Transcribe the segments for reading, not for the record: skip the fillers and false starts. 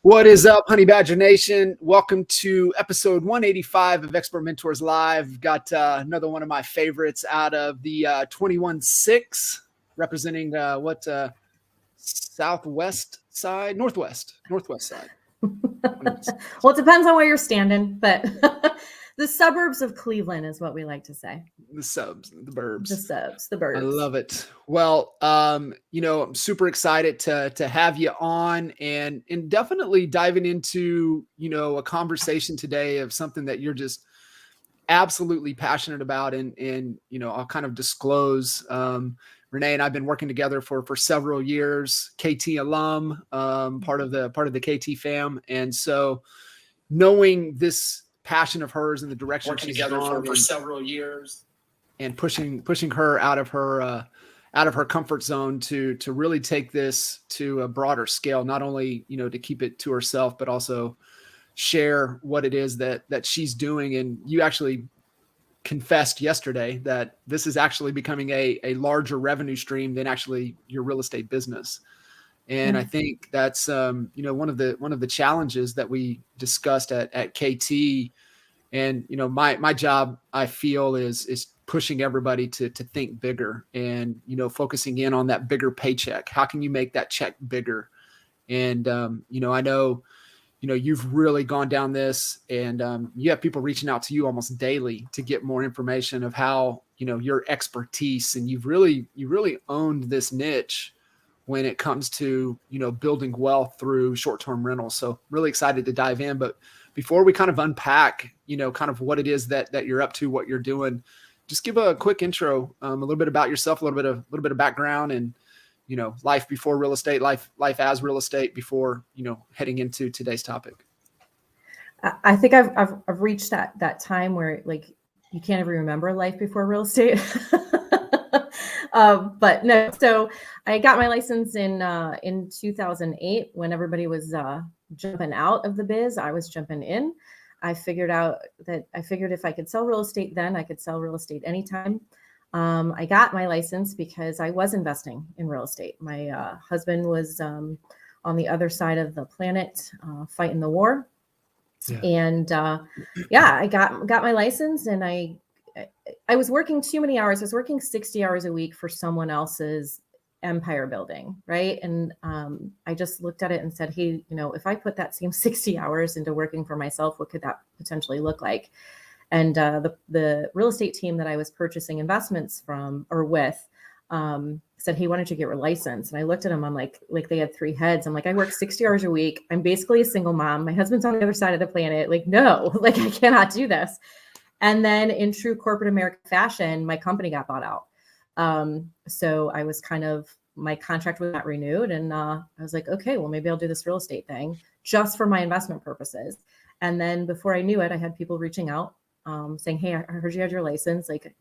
What is up, Honey Badger Nation? Welcome to episode 185 of Expert Mentors Live. Got another one of my favorites out of the 21-6, representing southwest side, northwest side. Well, it depends on where you're standing, but the suburbs of Cleveland is what we like to say. The burbs. The burbs. I love it. Well, I'm super excited to have you on and definitely diving into, a conversation today of something that you're just absolutely passionate about. And I'll kind of disclose, Renee and I've been working together for several years, KT alum, part of the KT fam. And so knowing this passion of hers and the direction working she's together gone for several years and pushing her out of her comfort zone to really take this to a broader scale, not only, to keep it to herself, but also share what it is that she's doing. And you actually confessed yesterday that this is actually becoming a larger revenue stream than actually your real estate business. And I think that's, one of the challenges that we discussed at KT. And, my job, I feel, is pushing everybody to think bigger and, focusing in on that bigger paycheck. How can you make that check bigger? And, I know, you've really gone down this, and you have people reaching out to you almost daily to get more information of how, your expertise, and you've really owned this niche when it comes to, building wealth through short-term rentals. So really excited to dive in. But before we kind of unpack, kind of what it is that you're up to, what you're doing, just give a quick intro, a little bit about yourself, a little bit of background, and, life before real estate, life as real estate before, heading into today's topic. I think I've reached that time where, like, you can't even remember life before real estate. But no, so I got my license in 2008 when everybody was jumping out of the biz. I was jumping in. I figured if I could sell real estate then, I could sell real estate anytime. I got my license because I was investing in real estate. My husband was on the other side of the planet fighting the war. Yeah. And I got my license, and I was working too many hours. I was working 60 hours a week for someone else's empire building, right? And I just looked at it and said, hey, if I put that same 60 hours into working for myself, what could that potentially look like? And the real estate team that I was purchasing investments from or with said, hey, why don't you get your license? And I looked at them, I'm like they had three heads. I'm like, I work 60 hours a week. I'm basically a single mom. My husband's on the other side of the planet. Like, no, like I cannot do this. And then in true corporate American fashion, my company got bought out. So I was my contract was not renewed. And I was like, okay, well, maybe I'll do this real estate thing just for my investment purposes. And then before I knew it, I had people reaching out saying, hey, I heard you had your license. Like,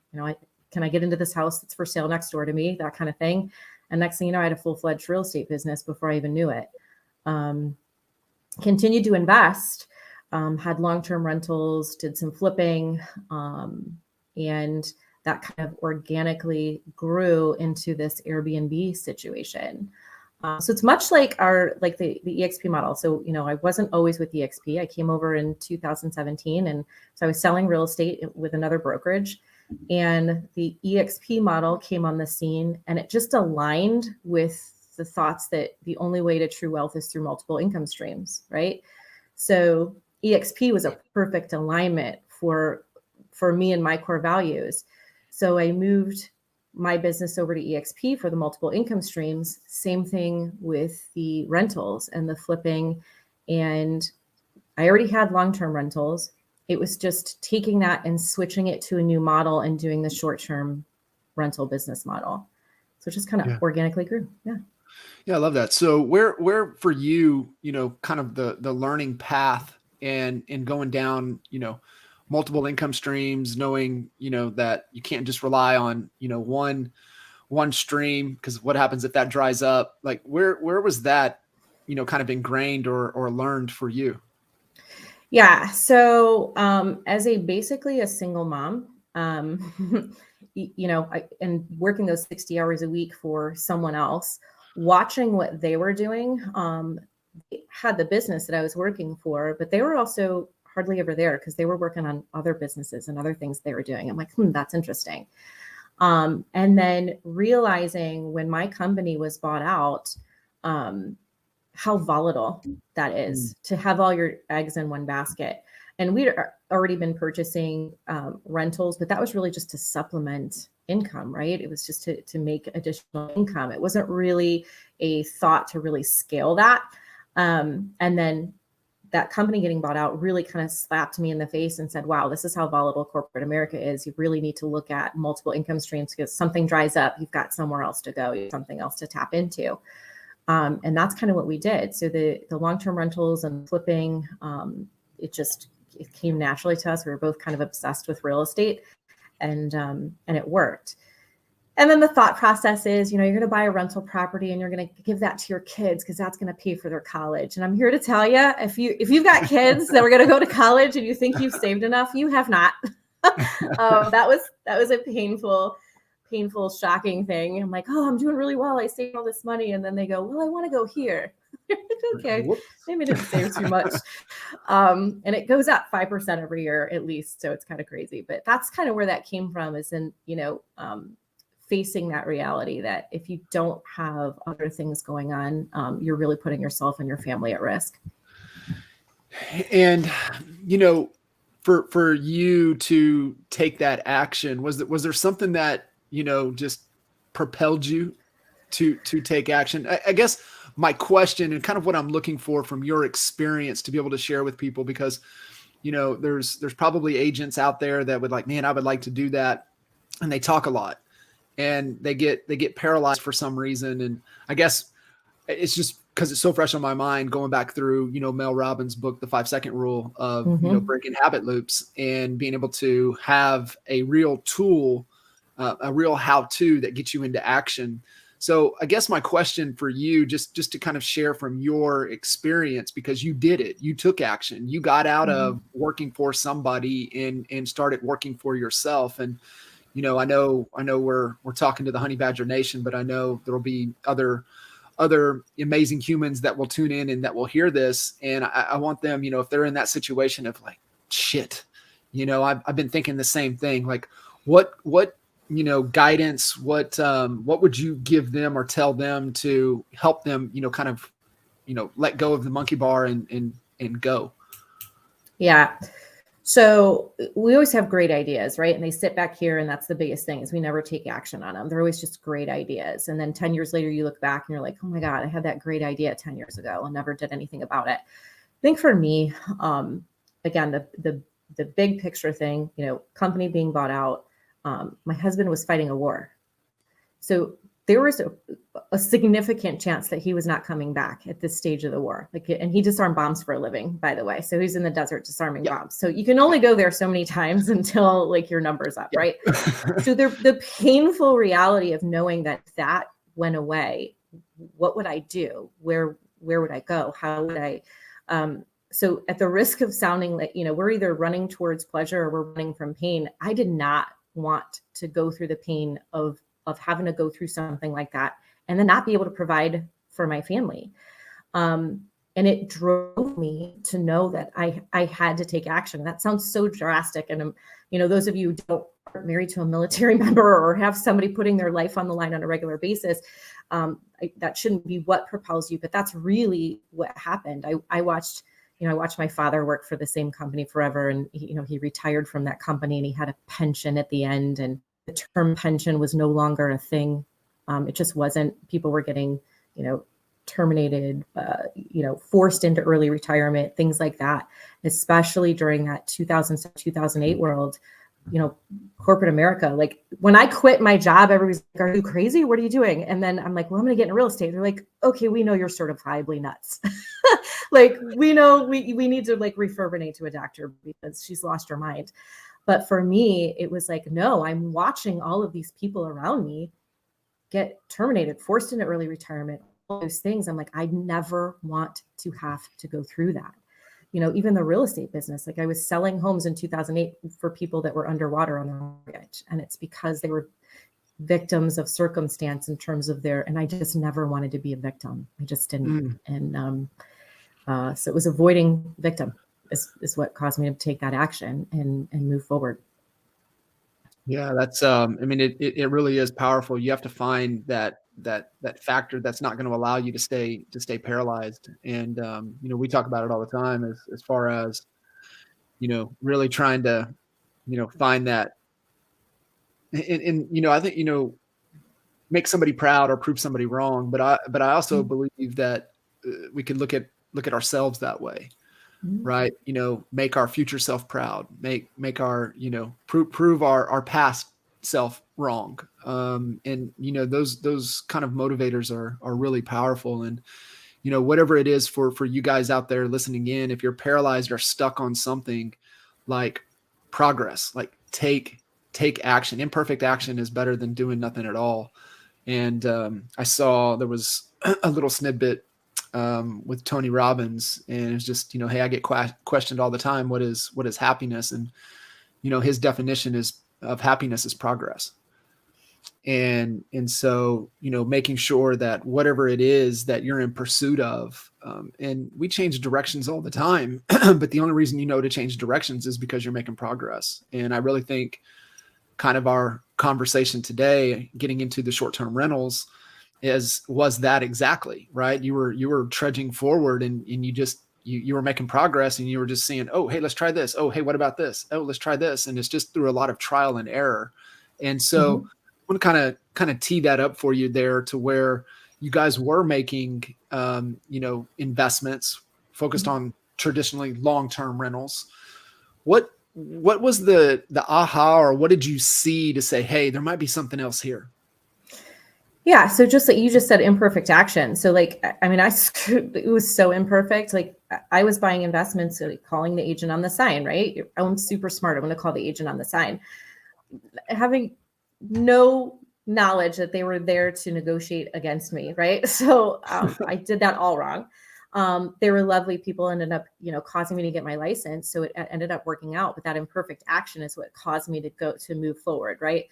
can I get into this house that's for sale next door to me? That kind of thing. And next thing you know, I had a full-fledged real estate business before I even knew it. Continued to invest, had long-term rentals, did some flipping, and that kind of organically grew into this Airbnb situation. So it's much like the EXP model. So, I wasn't always with EXP. I came over in 2017. And so I was selling real estate with another brokerage, and the EXP model came on the scene, and it just aligned with the thoughts that the only way to true wealth is through multiple income streams, right? So EXP was a perfect alignment for me and my core values. So I moved my business over to EXP for the multiple income streams. Same thing with the rentals and the flipping. And I already had long-term rentals. It was just taking that and switching it to a new model and doing the short-term rental business model. So it just kind of organically grew. Yeah. Yeah, I love that. So where for you, kind of the learning path and going down, multiple income streams, knowing, that you can't just rely on, one stream, because what happens if that dries up? Like where was that, kind of ingrained or learned for you? Yeah. So as basically a single mom, and working those 60 hours a week for someone else, watching what they were doing, they had the business that I was working for, but they were also hardly ever there because they were working on other businesses and other things they were doing. I'm like, that's interesting. And then realizing when my company was bought out, how volatile that is to have all your eggs in one basket. And we'd already been purchasing rentals, but that was really just to supplement income, right? It was just to make additional income. It wasn't really a thought to really scale that. And then that company getting bought out really kind of slapped me in the face and said, wow, this is how volatile corporate America is. You really need to look at multiple income streams because something dries up, you've got somewhere else to go, you have something else to tap into. And that's kind of what we did. So the long-term rentals and flipping, it came naturally to us. We were both kind of obsessed with real estate, and it worked. And then the thought process is, you're going to buy a rental property and you're going to give that to your kids because that's going to pay for their college. And I'm here to tell you, if you've got kids that are going to go to college and you think you've saved enough, you have not. That was a painful, shocking thing. I'm like, oh, I'm doing really well. I saved all this money. And then they go, well, I want to go here. Okay, maybe I didn't save too much. And it goes up 5% every year at least. So it's kind of crazy. But that's kind of where that came from, is in, facing that reality that if you don't have other things going on, you're really putting yourself and your family at risk. And, for you to take that action, was there something that, just propelled you to take action? I guess my question and kind of what I'm looking for from your experience to be able to share with people, because, there's probably agents out there that would like, man, I would like to do that. And they talk a lot and they get paralyzed for some reason. And I guess it's just because it's so fresh on my mind, going back through, Mel Robbins' book, The 5-Second Rule of, breaking habit loops, and being able to have a real tool, a real how-to that gets you into action. So I guess my question for you, just to kind of share from your experience, because you did it, you took action, you got out of working for somebody and started working for yourself. And, I know we're talking to the Honey Badger Nation, but I know there'll be other amazing humans that will tune in and that will hear this. And I want them, if they're in that situation of like, shit, I've been thinking the same thing. Like what, guidance, what would you give them or tell them to help them, kind of, let go of the monkey bar and go? Yeah. So we always have great ideas, right? And they sit back here, and that's the biggest thing, is we never take action on them. They're always just great ideas. And then 10 years later, you look back and you're like, oh my God, I had that great idea 10 years ago and never did anything about it. I think for me, again, the big picture thing, company being bought out, my husband was fighting a war. So there was a significant chance that he was not coming back at this stage of the war. And he disarmed bombs for a living, by the way. So he's in the desert disarming bombs. So you can only go there so many times until your number's up, right? So the painful reality of knowing that went away, what would I do? Where would I go? How would I? So at the risk of sounding like, we're either running towards pleasure or we're running from pain, I did not want to go through the pain of having to go through something like that and then not be able to provide for my family. And it drove me to know that I had to take action. That sounds so drastic. And, those of you who aren't married to a military member or have somebody putting their life on the line on a regular basis, that shouldn't be what propels you, but that's really what happened. I watched my father work for the same company forever. And, he retired from that company and he had a pension at the end, and the term pension was no longer a thing. It just wasn't. People were getting, terminated, forced into early retirement, things like that, especially during that 2008 world, corporate America. Like when I quit my job, everybody's like, are you crazy? What are you doing? And then I'm like, well, I'm going to get into real estate. They're like, okay, we know you're certifiably nuts. Like, we know we need to refer Renee to a doctor because she's lost her mind. But for me, it was like, no, I'm watching all of these people around me get terminated, forced into early retirement, all those things. I'm like, I never want to have to go through that. Even the real estate business, I was selling homes in 2008 for people that were underwater on their mortgage. And it's because they were victims of circumstance in terms of and I just never wanted to be a victim. I just didn't. So it was avoiding victim is what caused me to take that action and move forward. Yeah, that's I mean it really is powerful. You have to find that factor that's not going to allow you to stay paralyzed. And we talk about it all the time as far as, really trying to, find that and I think, make somebody proud or prove somebody wrong, but I also believe that we can look at ourselves that way. Mm-hmm. Right. Make our future self proud, make our, prove our past self wrong. And, those kind of motivators are really powerful. And, whatever it is for you guys out there listening in, if you're paralyzed or stuck on something, like, progress, like take action. Imperfect action is better than doing nothing at all. And I saw there was a little snippet with Tony Robbins, and it's just, hey, I get questioned all the time, what is happiness? And, his definition of happiness is progress. And so, making sure that whatever it is that you're in pursuit of, and we change directions all the time, but the only reason to change directions is because you're making progress. And I really think kind of our conversation today, getting into the short-term rentals, was that exactly, right? You were trudging forward, and you were making progress, and you were just seeing, oh, hey, let's try this. Oh, hey, what about this? Oh, let's try this. And it's just through a lot of trial and error. And so I want to kind of tee that up for you there, to where you guys were making, investments focused on traditionally long-term rentals. What was the aha, or what did you see to say, hey, there might be something else here? Yeah. So just like you just said, imperfect action. So like, I mean, it was so imperfect. Like I was buying investments, so like calling the agent on the sign, right? I'm super smart. I'm going to call the agent on the sign, having no knowledge that they were there to negotiate against me. Right. So I did that all wrong. They were lovely people, ended up, causing me to get my license. So it ended up working out, but that imperfect action is what caused me to move forward. Right.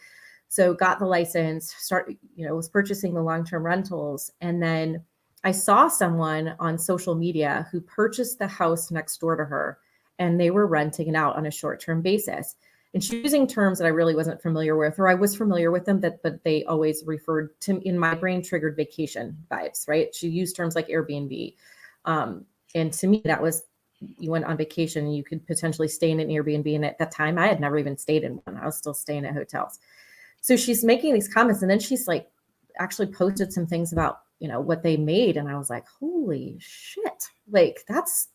So got the license, was purchasing the long-term rentals. And then I saw someone on social media who purchased the house next door to her, and they were renting it out on a short-term basis. And she's using terms that I really wasn't familiar with, or I was familiar with them, but they always referred to, in my brain, triggered vacation vibes, right? She used terms like Airbnb. And to me, that was, you went on vacation and you could potentially stay in an Airbnb. And at that time, I had never even stayed in one. I was still staying at hotels. So she's making these comments, and then she's like actually posted some things about, what they made. And I was like, holy shit, like that's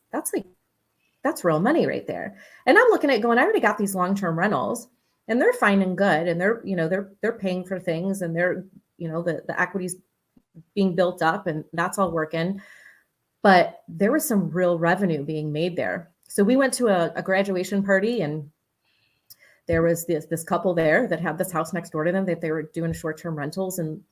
real money right there. And I'm looking at going, I already got these long-term rentals, and they're fine and good. And they're, they're paying for things, and they're, the equity's being built up, and that's all working. But there was some real revenue being made there. So we went to a graduation party, and there was this couple there that had this house next door to them that they were doing short-term rentals. And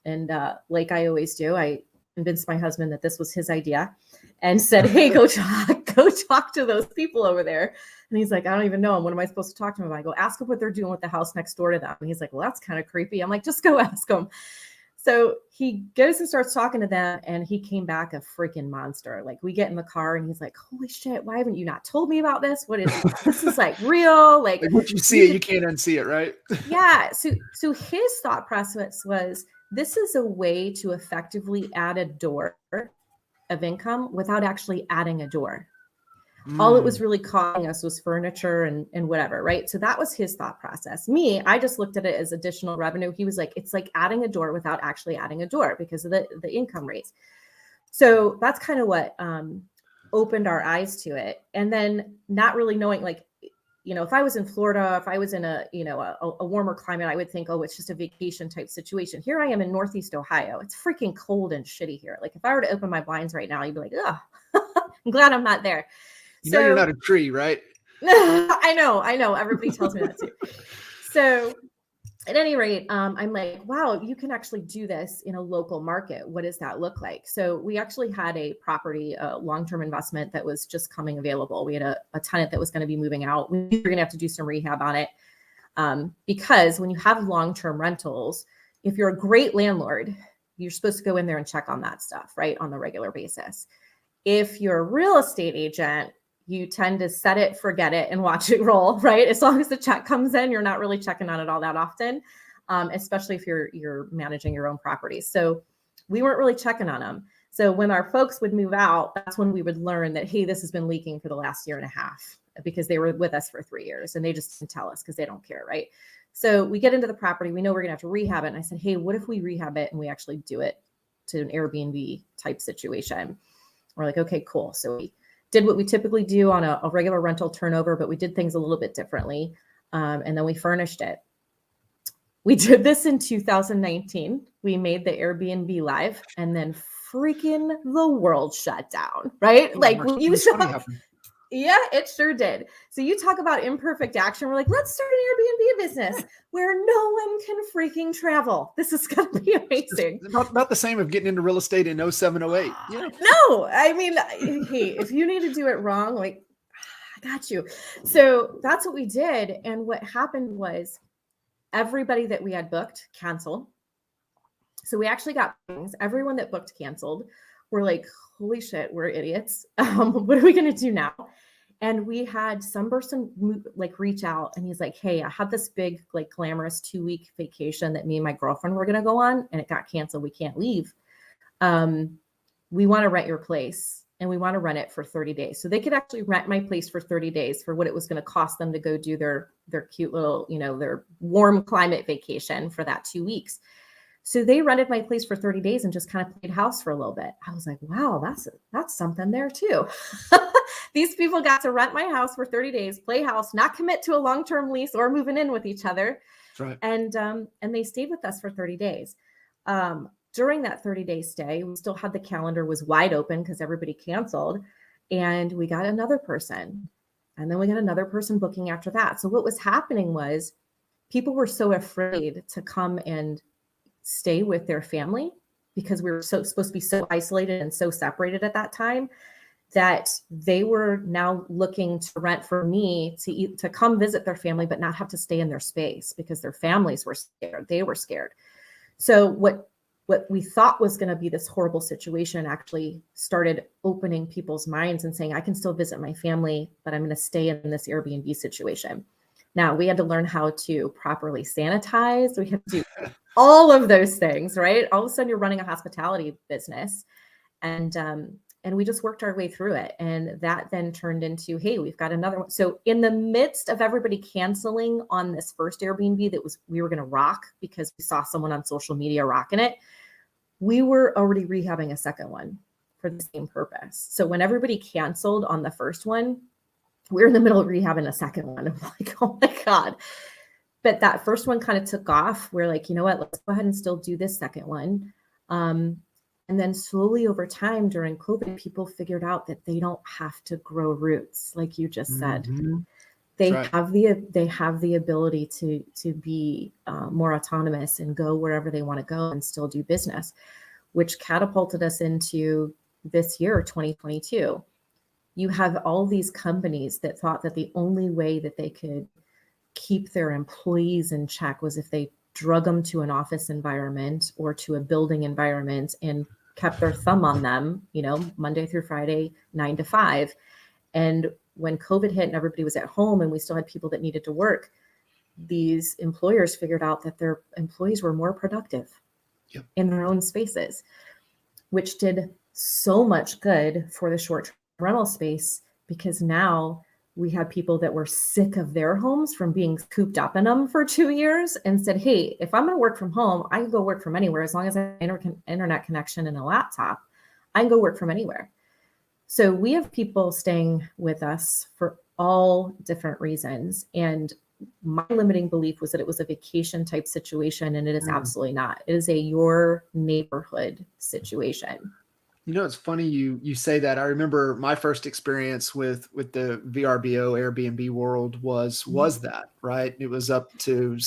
like I always do, I convinced my husband that this was his idea, and said, hey, go talk to those people over there. And he's like, I don't even know him. What am I supposed to talk to him about? I go, ask them what they're doing with the house next door to them. And he's like, well, that's kind of creepy. I'm like, just go ask them. So he goes and starts talking to them, and he came back a freaking monster. Like, we get in the car, and he's like, holy shit, why haven't you not told me about this? What is this? Is like real. Like once you see it, you can't unsee it, right? Yeah. So his thought process was, this is a way to effectively add a door of income without actually adding a door. All it was really costing us was furniture and whatever, right? So that was his thought process. Me, I just looked at it as additional revenue. He was like, it's like adding a door without actually adding a door because of the income rates. So that's kind of what opened our eyes to it. And then not really knowing, like, if I was in Florida, if I was in a warmer climate, I would think, oh, it's just a vacation type situation. Here I am in Northeast Ohio. It's freaking cold and shitty here. Like, if I were to open my blinds right now, you'd be like, oh, I'm glad I'm not there. So, you're not a tree, right? I know. Everybody tells me that too. So at any rate, I'm like, wow, you can actually do this in a local market. What does that look like? So we actually had a property, a long-term investment that was just coming available. We had a tenant that was going to be moving out. We were going to have to do some rehab on it because when you have long-term rentals, if you're a great landlord, you're supposed to go in there and check on that stuff, right, on the regular basis. If you're a real estate agent, you tend to set it, forget it, and watch it roll, right? As long as the check comes in, you're not really checking on it all that often, especially if you're managing your own properties. So we weren't really checking on them. So when our folks would move out, that's when we would learn that, hey, this has been leaking for the last year and a half, because they were with us for 3 years and they just didn't tell us because they don't care, right? So we get into the property, we know we're gonna have to rehab it. And I said, hey, what if we rehab it and we actually do it to an Airbnb type situation? We're like, okay, cool. So we did what we typically do on a regular rental turnover, but we did things a little bit differently. And then we furnished it. We did this in 2019. We made the Airbnb live, and then freaking the world shut down, right? Oh, Like March when you 2020 saw, happened. yeah, it sure did. So you talk about imperfect action. We're like, let's start an Airbnb business where no one can freaking travel. This is going to be amazing. It's about the same of getting into real estate in 07, 08. No, I mean, hey, if you need to do it wrong, like, I got you. So that's what we did. And what happened was everybody that we had booked canceled. So we actually got things. Everyone that booked canceled. We're like, holy shit, we're idiots. What are we going to do now? And we had some person like reach out, and he's like, hey, I had this big, like glamorous 2-week vacation that me and my girlfriend were going to go on, and it got canceled. We can't leave. We want to rent your place, and we want to rent it for 30 days. So they could actually rent my place for 30 days for what it was going to cost them to go do their cute little, their warm climate vacation for that 2 weeks. So they rented my place for 30 days and just kind of played house for a little bit. I was like, wow, that's something there too. These people got to rent my house for 30 days, play house, not commit to a long-term lease or moving in with each other. That's right. And they stayed with us for 30 days. During that 30-day stay, we still had the calendar was wide open because everybody canceled, and we got another person, and then we got another person booking after that. So what was happening was people were so afraid to come and stay with their family because we were supposed to be so isolated and so separated at that time that they were now looking to rent for me to come visit their family, but not have to stay in their space because their families were scared. They were scared. So what we thought was going to be this horrible situation actually started opening people's minds and saying, I can still visit my family, but I'm going to stay in this Airbnb situation. Now we had to learn how to properly sanitize. We had to do all of those things, right? All of a sudden you're running a hospitality business, and we just worked our way through it. And that then turned into, hey, we've got another one. So in the midst of everybody canceling on this first Airbnb we were going to rock because we saw someone on social media rocking it, we were already rehabbing a second one for the same purpose. So when everybody canceled on the first one, we're in the middle of rehabbing a second one. I'm like, oh my God. But that first one kind of took off. We're like, you know what, let's go ahead and still do this second one. And then slowly over time during COVID, people figured out that they don't have to grow roots, like you just said. Mm-hmm. They Right. have the ability to be more autonomous and go wherever they want to go and still do business, which catapulted us into this year, 2022. You have all these companies that thought that the only way that they could keep their employees in check was if they drug them to an office environment or to a building environment and kept their thumb on them, Monday through Friday, 9 to 5. And when COVID hit and everybody was at home and we still had people that needed to work, these employers figured out that their employees were more productive in their own spaces, which did so much good for the short-term rental space, because now we had people that were sick of their homes from being cooped up in them for 2 years and said, hey, if I'm going to work from home, I can go work from anywhere. As long as I have an internet connection and a laptop, I can go work from anywhere. So we have people staying with us for all different reasons. And my limiting belief was that it was a vacation type situation, and it is absolutely not. It is your neighborhood situation. It's funny you say that. I remember my first experience with the VRBO Airbnb world was that, right? It was up to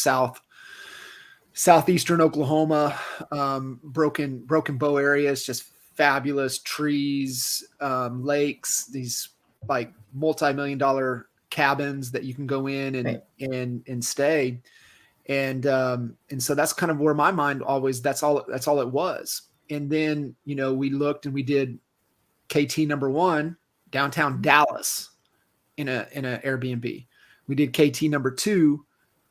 southeastern Oklahoma, Broken Bow areas, just fabulous trees, lakes, these like multi-million-dollar cabins that you can go in and stay. And so that's kind of where my mind always, that's all it was. And then, we looked and we did KT number 1 downtown Dallas in a Airbnb. We did KT number 2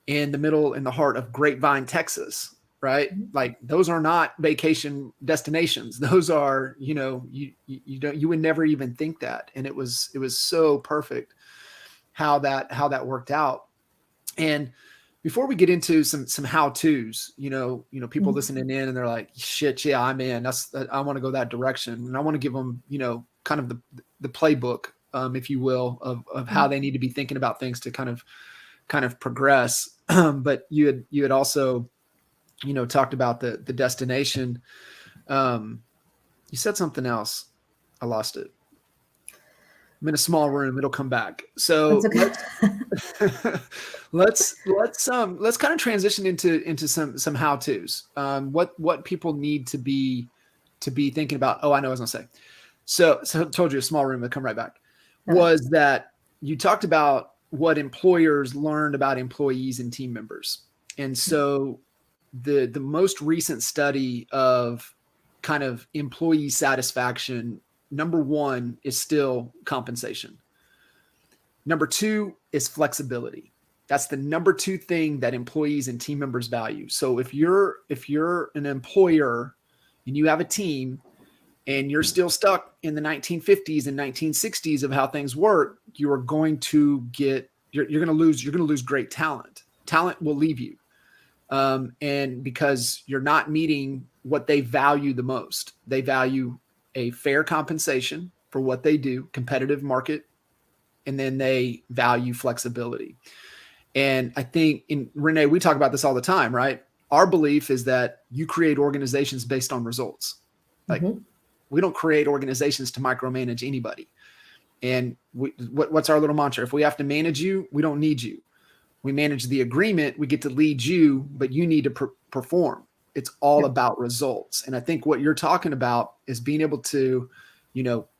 in the heart of Grapevine, Texas, right? Like those are not vacation destinations. Those are, you would never even think that. And it was so perfect how that worked out. And before we get into some how-tos, people listening in and they're like, shit, yeah, I'm in. I want to go that direction. And I want to give them, kind of the playbook, if you will, of how they need to be thinking about things to kind of progress. But you had also, talked about the destination. You said something else. I lost it. I'm in a small room. It'll come back. So okay. let's kind of transition into some how-tos. What people need to be thinking about. Oh, I know what I was gonna say. So I told you a small room. It'll come right back. Was that you talked about what employers learned about employees and team members. And so the most recent study of kind of employee satisfaction, number 1 is still compensation. Number 2 is flexibility. That's the number 2 thing that employees and team members value. So if you're an employer and you have a team and you're still stuck in the 1950s and 1960s of how things work, you are going to you're going to lose great talent. Talent will leave you. And because you're not meeting what they value the most. They value a fair compensation for what they do, competitive market, and then they value flexibility. And I think, Renee, we talk about this all the time, right? Our belief is that you create organizations based on results. Like we don't create organizations to micromanage anybody. And what's our little mantra? If we have to manage you, we don't need you. We manage the agreement. We get to lead you, but you need to perform. It's all about results. And I think what you're talking about is being able to,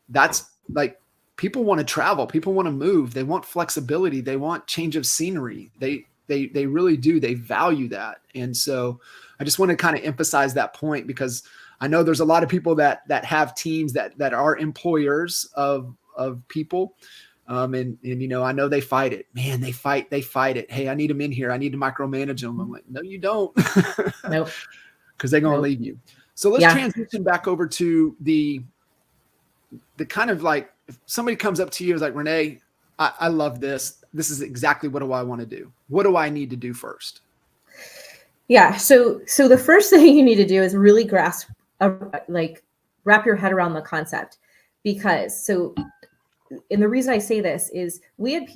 that's like people want to travel. People want to move. They want flexibility. They want change of scenery. They really do. They value that. And so I just want to kind of emphasize that point because I know there's a lot of people that have teams that are employers of people. And I know they fight it, man, they fight it. Hey, I need them in here. I need to micromanage them. I'm like, no, you don't. Nope. Cause they're going to leave you. So let's transition back over to the kind of like, if somebody comes up to you is like, Renee, I love this. This is exactly what do I want to do? What do I need to do first? Yeah. So the first thing you need to do is really grasp, wrap your head around the concept and the reason I say this is we had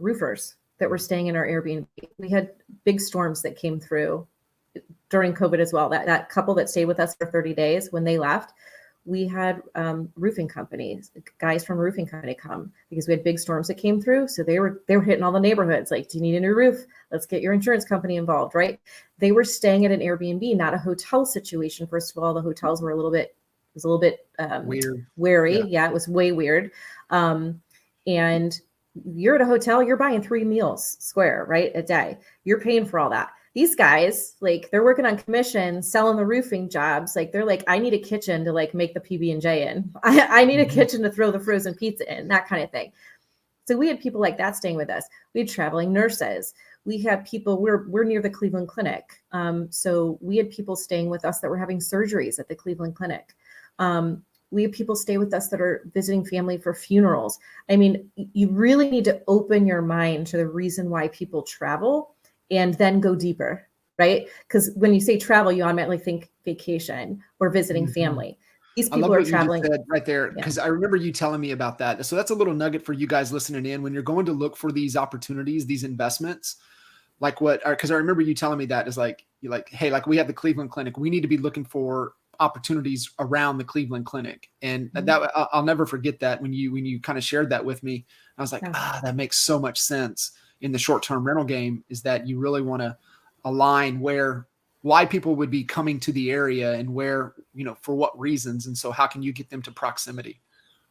roofers that were staying in our Airbnb. We had big storms that came through during COVID as well. That couple that stayed with us for 30 days, when they left, we had roofing companies, guys from a roofing company come because we had big storms that came through. So they were hitting all the neighborhoods. Like, do you need a new roof? Let's get your insurance company involved, right? They were staying at an Airbnb, not a hotel situation. First of all, the hotels were a little bit weird. Wary. Yeah, it was way weird. And you're at a hotel, you're buying 3 meals square, right? A day. You're paying for all that. These guys, like, they're working on commission, selling the roofing jobs. Like, they're like, I need a kitchen to like make the PB&J in. I need a kitchen to throw the frozen pizza in, that kind of thing. So we had people like that staying with us. We had traveling nurses. We had people, we're near the Cleveland Clinic. So we had people staying with us that were having surgeries at the Cleveland Clinic. We have people stay with us that are visiting family for funerals. I mean, you really need to open your mind to the reason why people travel and then go deeper, right? Because when you say travel, you automatically think vacation or visiting family. These people are traveling. You just said right there, because I remember you telling me about that. So that's a little nugget for you guys listening in when you're going to look for these opportunities, these investments. Like because I remember you telling me that is like, you're like, hey, like we have the Cleveland Clinic. We need to be looking for opportunities around the Cleveland Clinic. And that I'll never forget that when you kind of shared that with me. I was like, that makes so much sense in the short-term rental game, is that you really want to align why people would be coming to the area and where, for what reasons. And so how can you get them to proximity?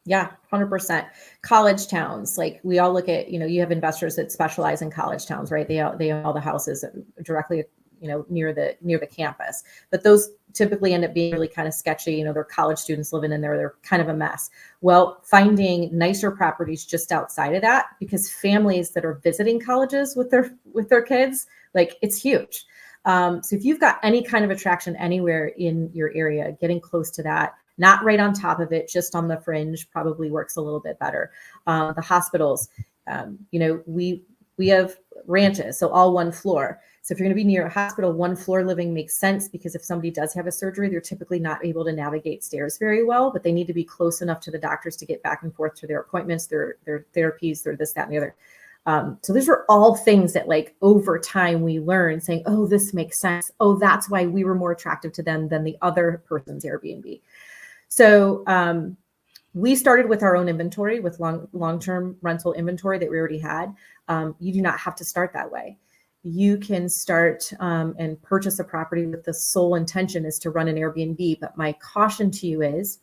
Yeah, 100%. College towns, like we all look at, you have investors that specialize in college towns, right? They own all the houses directly, near the campus. But those typically end up being really kind of sketchy. They're college students living in there. They're kind of a mess. Well, finding nicer properties just outside of that, because families that are visiting colleges with their kids, like, it's huge. So if you've got any kind of attraction anywhere in your area, getting close to that, not right on top of it, just on the fringe, probably works a little bit better. The hospitals, we have ranches, so all one floor. So if you're going to be near a hospital, one floor living makes sense, because if somebody does have a surgery, they're typically not able to navigate stairs very well, but they need to be close enough to the doctors to get back and forth to their appointments, their therapies, their this, that, and the other. So these are all things that, like, over time we learn, saying, oh, this makes sense. Oh, that's why we were more attractive to them than the other person's Airbnb. So we started with our own inventory, with long-term rental inventory that we already had. You do not have to start that way. You can start and purchase a property with the sole intention is to run an Airbnb. But my caution to you is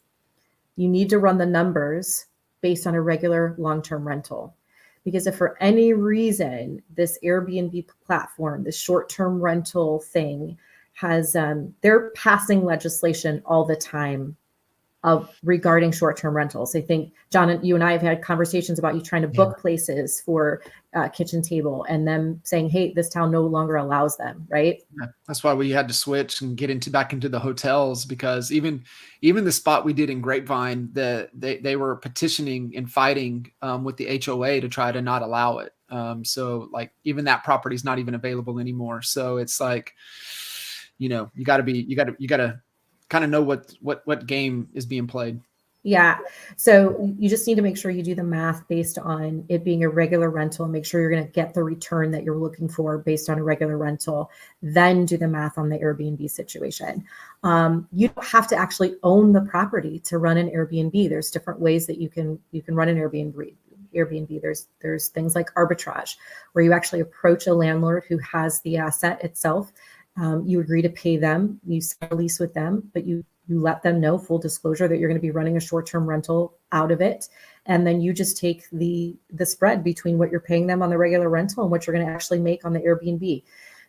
you need to run the numbers based on a regular long-term rental. Because if for any reason this Airbnb platform, this short-term rental thing has, they're passing legislation all the time regarding short-term rentals. I think, John, you and I have had conversations about you trying to book places for kitchen table, and them saying, hey, this town no longer allows them, right? Yeah, that's why we had to switch and get back into the hotels, because even the spot we did in Grapevine, they were petitioning and fighting with the HOA to try to not allow it. So like, even that property is not even available anymore. So it's like, you gotta kind of know what game is being played. Yeah. So you just need to make sure you do the math based on it being a regular rental, and make sure you're going to get the return that you're looking for based on a regular rental. Then do the math on the Airbnb situation. You don't have to actually own the property to run an Airbnb. There's different ways that you can run an Airbnb. There's things like arbitrage, where you actually approach a landlord who has the asset itself. You agree to pay them, you sign a lease with them, but you let them know, full disclosure, that you're going to be running a short-term rental out of it. And then you just take the spread between what you're paying them on the regular rental and what you're going to actually make on the Airbnb.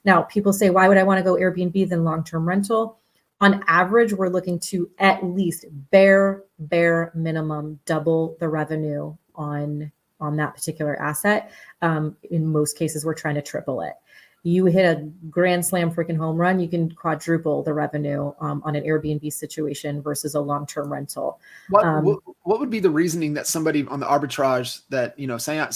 Now, people say, why would I want to go Airbnb than long-term rental? On average, we're looking to at least bare minimum double the revenue on that particular asset. In most cases, we're trying to triple it. You hit a grand slam freaking home run, you can quadruple the revenue on an Airbnb situation versus a long-term rental. What would be the reasoning that somebody on the arbitrage that,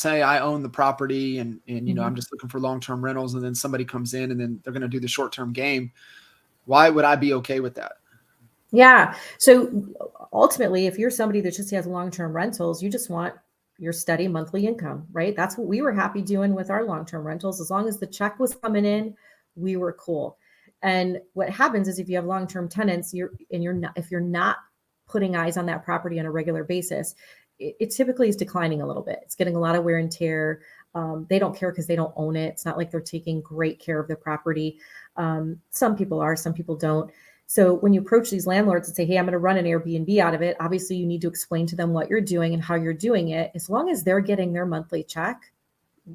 say I own the property and I'm just looking for long-term rentals, and then somebody comes in and then they're going to do the short-term game. Why would I be okay with that? Yeah. So ultimately, if you're somebody that just has long-term rentals, you just want your steady monthly income, right? That's what we were happy doing with our long-term rentals. As long as the check was coming in, we were cool. And what happens is, if you have long-term tenants, if you're not putting eyes on that property on a regular basis, it typically is declining a little bit. It's getting a lot of wear and tear. They don't care because they don't own it. It's not like they're taking great care of the property. Some people are, some people don't. So when you approach these landlords and say, hey, I'm going to run an Airbnb out of it, obviously you need to explain to them what you're doing and how you're doing it. As long as they're getting their monthly check,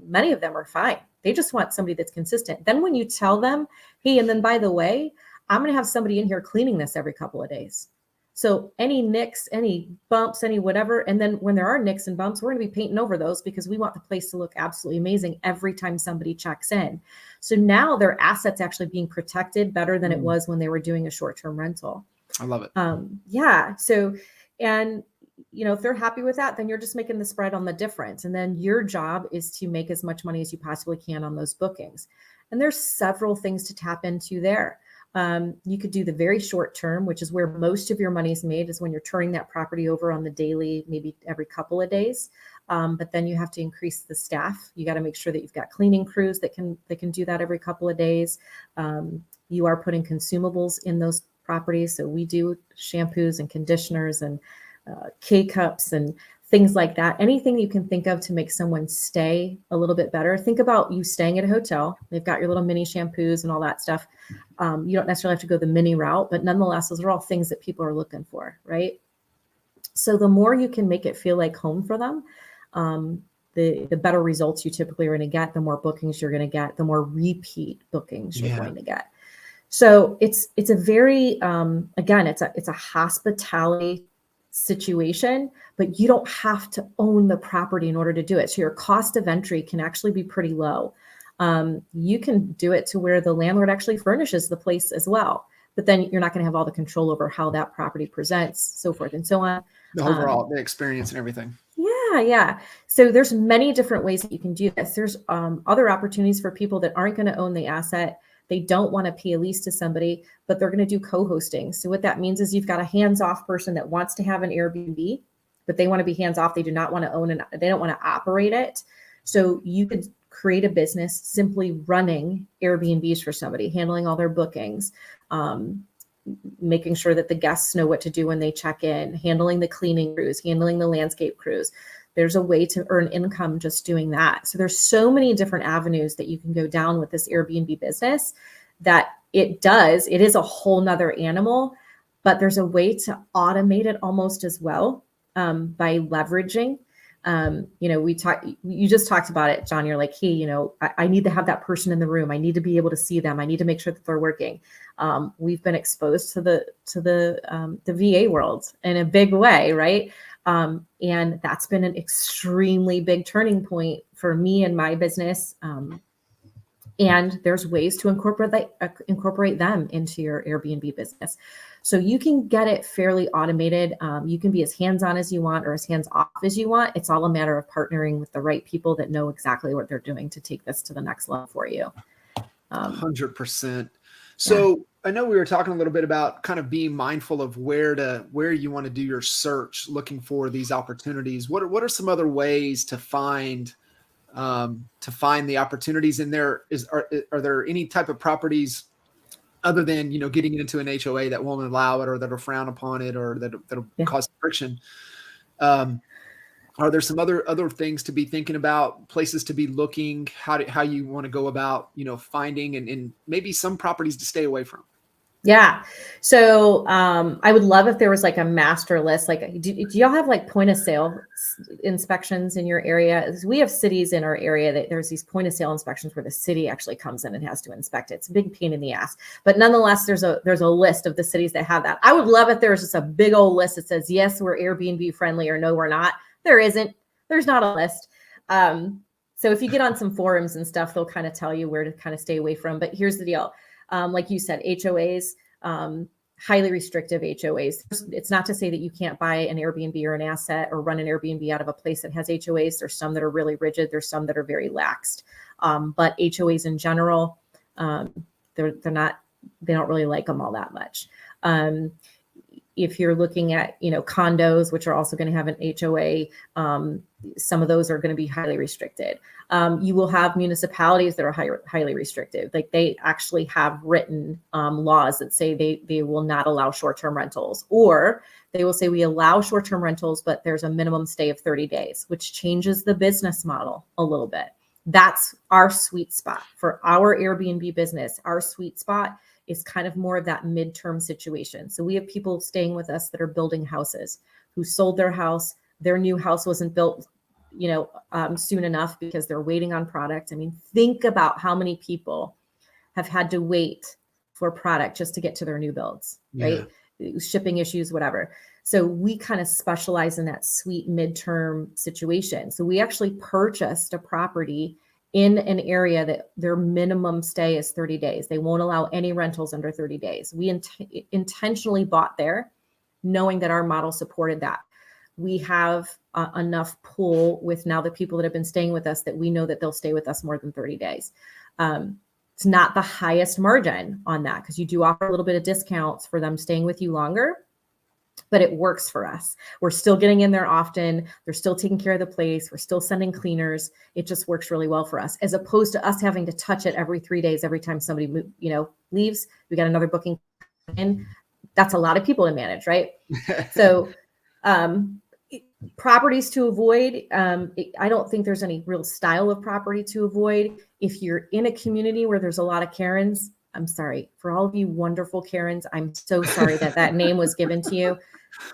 many of them are fine. They just want somebody that's consistent. Then when you tell them, hey, and then by the way, I'm going to have somebody in here cleaning this every couple of days. So any nicks, any bumps, any whatever. And then when there are nicks and bumps, we're going to be painting over those, because we want the place to look absolutely amazing every time somebody checks in. So now their assets actually being protected better than it was when they were doing a short-term rental. I love it. Yeah. So, and if they're happy with that, then you're just making the spread on the difference. And then your job is to make as much money as you possibly can on those bookings. And there's several things to tap into there. You could do the very short term, which is where most of your money is made, is when you're turning that property over on the daily, maybe every couple of days. But then you have to increase the staff. You got to make sure that you've got cleaning crews that can do that every couple of days. You are putting consumables in those properties. So we do shampoos and conditioners and K-cups and things like that. Anything you can think of to make someone stay a little bit better. Think about you staying at a hotel. They've got your little mini shampoos and all that stuff. You don't necessarily have to go the mini route, but nonetheless, those are all things that people are looking for, right? So the more you can make it feel like home for them, the better results you typically are going to get, the more bookings you're going to get, the more repeat bookings you're going to get. So it's a very, again, it's a hospitality situation, but you don't have to own the property in order to do it. So your cost of entry can actually be pretty low. You can do it to where the landlord actually furnishes the place as well, but then you're not going to have all the control over how that property presents, so forth and so on. The overall, the experience and everything. Yeah. So there's many different ways that you can do this. There's other opportunities for people that aren't going to own the asset. They don't want to pay a lease to somebody, but they're going to do co-hosting. So what that means is you've got a hands-off person that wants to have an Airbnb, but they want to be hands-off. They do not want to own it. They don't want to operate it. So you could create a business simply running Airbnbs for somebody, handling all their bookings, making sure that the guests know what to do when they check in, handling the cleaning crews, handling the landscape crews. There's a way to earn income just doing that. So there's so many different avenues that you can go down with this Airbnb business that it is a whole nother animal, but there's a way to automate it almost as well by leveraging. You just talked about it, John. You're like, hey, I need to have that person in the room. I need to be able to see them. I need to make sure that they're working. We've been exposed to the VA world in a big way, right? And that's been an extremely big turning point for me and my business. And there's ways to incorporate them into your Airbnb business. So you can get it fairly automated. You can be as hands-on as you want or as hands-off as you want. It's all a matter of partnering with the right people that know exactly what they're doing to take this to the next level for you. 100%. So I know we were talking a little bit about kind of being mindful of where you want to do your search, looking for these opportunities. What are some other ways to find the opportunities in there? Are there any type of properties other than, getting into an HOA that won't allow it or that will frown upon it or that'll cause friction? Are there some other things to be thinking about, places to be looking, how you want to go about, finding and maybe some properties to stay away from? Yeah. So I would love if there was like a master list. Like, do y'all have like point of sale inspections in your area? We have cities in our area that there's these point of sale inspections where the city actually comes in and has to inspect it. It's a big pain in the ass. But nonetheless, there's a list of the cities that have that. I would love if there was just a big old list that says, yes, we're Airbnb friendly, or no, we're not. There isn't. There's not a list. So if you get on some forums and stuff, they'll kind of tell you where to kind of stay away from. But here's the deal. Like you said, HOAs, highly restrictive HOAs. It's not to say that you can't buy an Airbnb or an asset or run an Airbnb out of a place that has HOAs. There's some that are really rigid. There's some that are very laxed. But HOAs in general, they don't really like them all that much. If you're looking at, condos, which are also going to have an HOA, some of those are going to be highly restricted. You will have municipalities that are highly restrictive. Like they actually have written laws that say they will not allow short-term rentals, or they will say we allow short-term rentals, but there's a minimum stay of 30 days, which changes the business model a little bit. That's our sweet spot for our Airbnb business. Our sweet spot is kind of more of that midterm situation. So we have people staying with us that are building houses, who sold their house. Their new house wasn't built, soon enough because they're waiting on product. I mean, think about how many people have had to wait for product just to get to their new builds, right? Shipping issues, whatever. So we kind of specialize in that sweet midterm situation. So we actually purchased a property in an area that their minimum stay is 30 days. They won't allow any rentals under 30 days. We intentionally bought there knowing that our model supported that. We have enough pull with now the people that have been staying with us that we know that they'll stay with us more than 30 days. It's not the highest margin on that because you do offer a little bit of discounts for them staying with you longer, but it works for us. We're still getting in there often. They're still taking care of the place. We're still sending cleaners. It just works really well for us, as opposed to us having to touch it every 3 days. Every time somebody leaves, we got another booking in. That's a lot of people to manage, right? So properties to avoid. I don't think there's any real style of property to avoid. If you're in a community where there's a lot of Karens, I'm sorry for all of you wonderful Karens. I'm so sorry that name was given to you.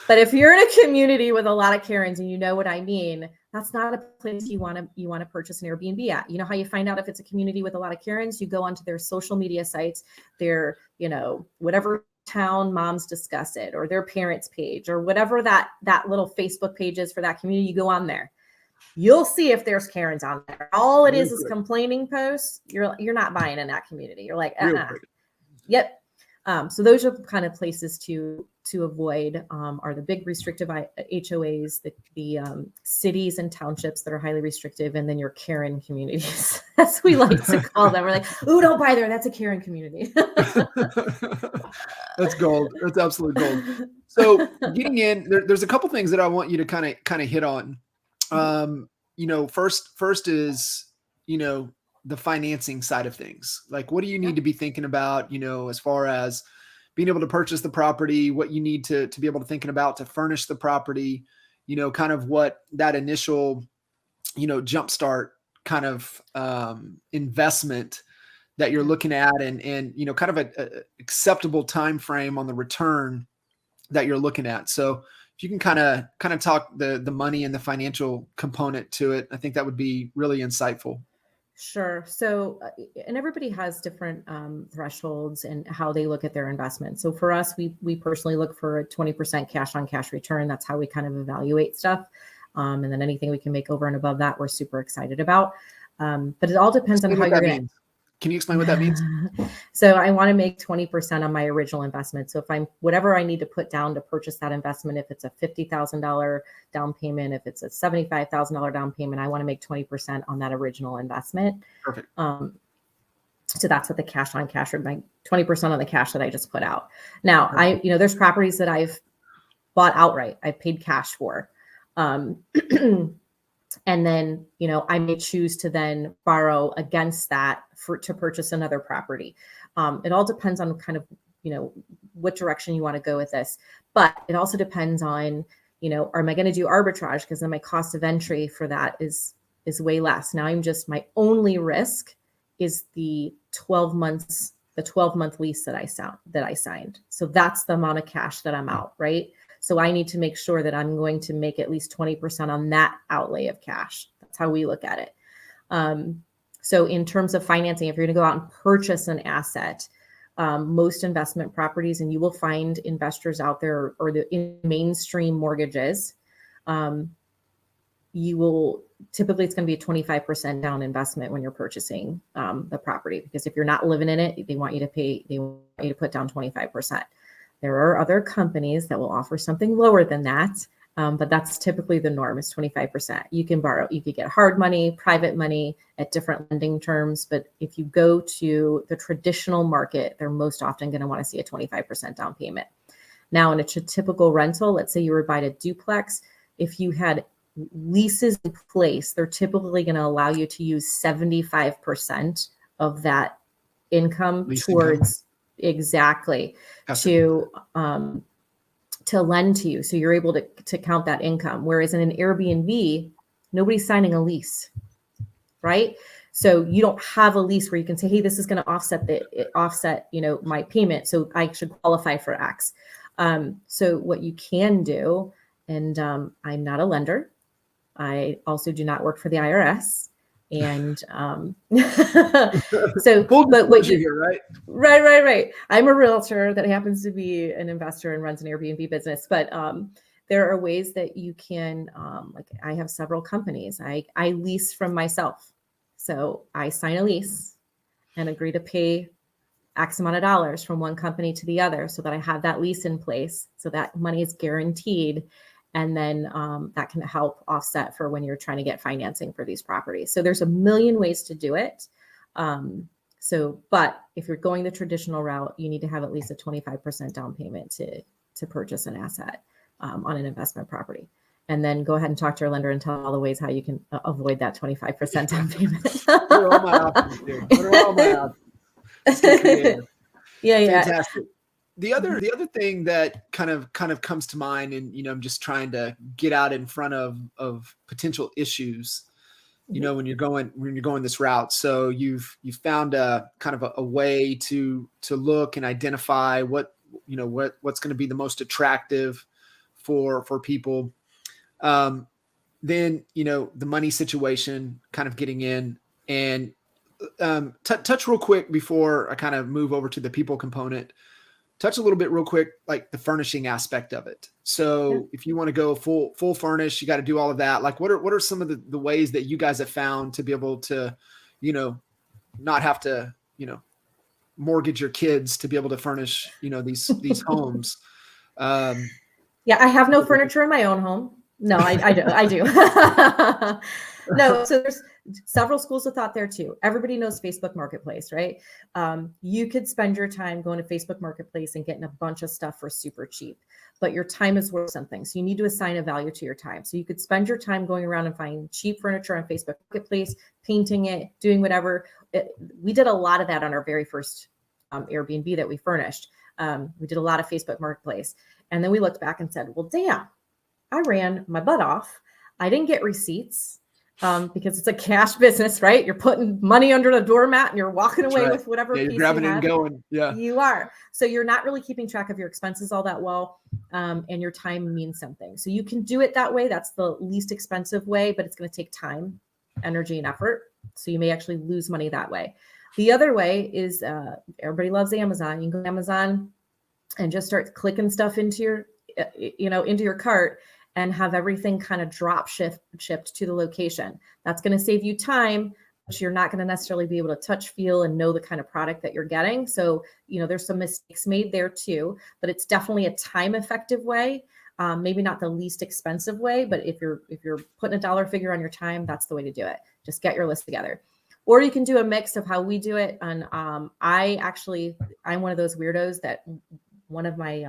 But if you're in a community with a lot of Karens, and you know what I mean, that's not a place you want to purchase an Airbnb at. You know how you find out if it's a community with a lot of Karens? You go onto their social media sites, their, whatever town moms discuss it, or their parents page, or whatever that little Facebook page is for that community. You go on there. You'll see if there's Karens on there. All it is complaining posts. You're not buying in that community. You're like, yep. So those are kind of places to avoid, are the big restrictive HOAs, the cities and townships that are highly restrictive, and then your Karen communities, as we like to call them. We're like, ooh, don't buy there. That's a Karen community. That's gold. That's absolute gold. So getting in, there's a couple things that I want you to kind of hit on. First is, the financing side of things. Like, what do you need to be thinking about, as far as being able to purchase the property, what you need to be able to thinking about to furnish the property, kind of what that initial, jumpstart kind of investment that you're looking at, and kind of a acceptable time frame on the return that you're looking at. So if you can kind of talk the money and the financial component to it, I think that would be really insightful. Sure. So, and everybody has different thresholds and how they look at their investment. So for us, we personally look for a 20% cash on cash return. That's how we kind of evaluate stuff. And then anything we can make over and above that, we're super excited about. But it all depends on how you're going to. Can you explain what that means? So I want to make 20% on my original investment. So if whatever I need to put down to purchase that investment, if it's a $50,000 down payment, if it's a $75,000 down payment, I want to make 20% on that original investment. Perfect. So that's what the cash on cash, or my 20% on the cash that I just put out. Now, there's properties that I've bought outright. I paid cash for. And then, I may choose to then borrow against that to purchase another property. It all depends on kind of, what direction you want to go with this. But it also depends on, am I going to do arbitrage? Because then my cost of entry for that is way less. Now my only risk is the 12 month lease that I signed. So that's the amount of cash that I'm out, right? So I need to make sure that I'm going to make at least 20% on that outlay of cash. That's how we look at it. So in terms of financing, if you're going to go out and purchase an asset, most investment properties, and you will find investors out there, or in mainstream mortgages, typically it's going to be a 25% down investment when you're purchasing the property, because if you're not living in it, they want you to put down 25%. There are other companies that will offer something lower than that, but that's typically the norm, is 25%. You could get hard money, private money at different lending terms, but if you go to the traditional market, they're most often going to want to see a 25% down payment. Now, in a typical rental, let's say you were buying a duplex, if you had leases in place, they're typically going to allow you to use 75% of that income towards exactly to lend to you. So you're able to count that income. Whereas in an Airbnb, nobody's signing a lease, right? So you don't have a lease where you can say, hey, this is going to offset my payment, so I should qualify for X. So what you can do, and I'm not a lender. I also do not work for the IRS. And so, but what you hear, right? Right. I'm a realtor that happens to be an investor and runs an Airbnb business. But there are ways that you can, like I have several companies. I lease from myself. So I sign a lease and agree to pay X amount of dollars from one company to the other, so that I have that lease in place, so that money is guaranteed. And then that can help offset for when you're trying to get financing for these properties. So there's a million ways to do it. But if you're going the traditional route, you need to have at least a 25% down payment to purchase an asset on an investment property. And then go ahead and talk to your lender and tell all the ways how you can avoid that 25% down payment. What are all my options here? What are all my options? Let's get creative. Yeah. Fantastic. The other thing that kind of comes to mind, and I'm just trying to get out in front of potential issues, when you're going this route. So you've found a kind of a way to look and identify what's going to be the most attractive for people. then, the money situation kind of getting in, and touch real quick before I kind of move over to the people component. Touch a little bit real quick, like the furnishing aspect of it. So if you want to go full furnish, you got to do all of that. Like what are some of the ways that you guys have found to be able to, not have to, mortgage your kids to be able to furnish, these homes? Yeah, I have no furniture in my own home. No, I do. No, so there's several schools of thought there too. Everybody knows Facebook Marketplace, right? You could spend your time going to Facebook Marketplace and getting a bunch of stuff for super cheap, but your time is worth something. So you need to assign a value to your time. So you could spend your time going around and finding cheap furniture on Facebook Marketplace, painting it, doing whatever. We did a lot of that on our very first Airbnb that we furnished. We did a lot of Facebook Marketplace. And then we looked back and said, well, damn, I ran my butt off. I didn't get receipts because it's a cash business, right? You're putting money under the doormat and you're walking away with whatever you're piece grabbing you it have. and going. Yeah, you are. So you're not really keeping track of your expenses all that well, and your time means something. So you can do it that way. That's the least expensive way, but it's going to take time, energy, and effort. So you may actually lose money that way. The other way is everybody loves Amazon. You can go to Amazon and just start clicking stuff into your cart and have everything kind of drop shipped to the location. That's going to save you time, but you're not going to necessarily be able to touch, feel, and know the kind of product that you're getting. So, there's some mistakes made there too, but it's definitely a time effective way. Maybe not the least expensive way, but if you're putting a dollar figure on your time, that's the way to do it. Just get your list together. Or you can do a mix of how we do it. And I'm one of those weirdos that one of my,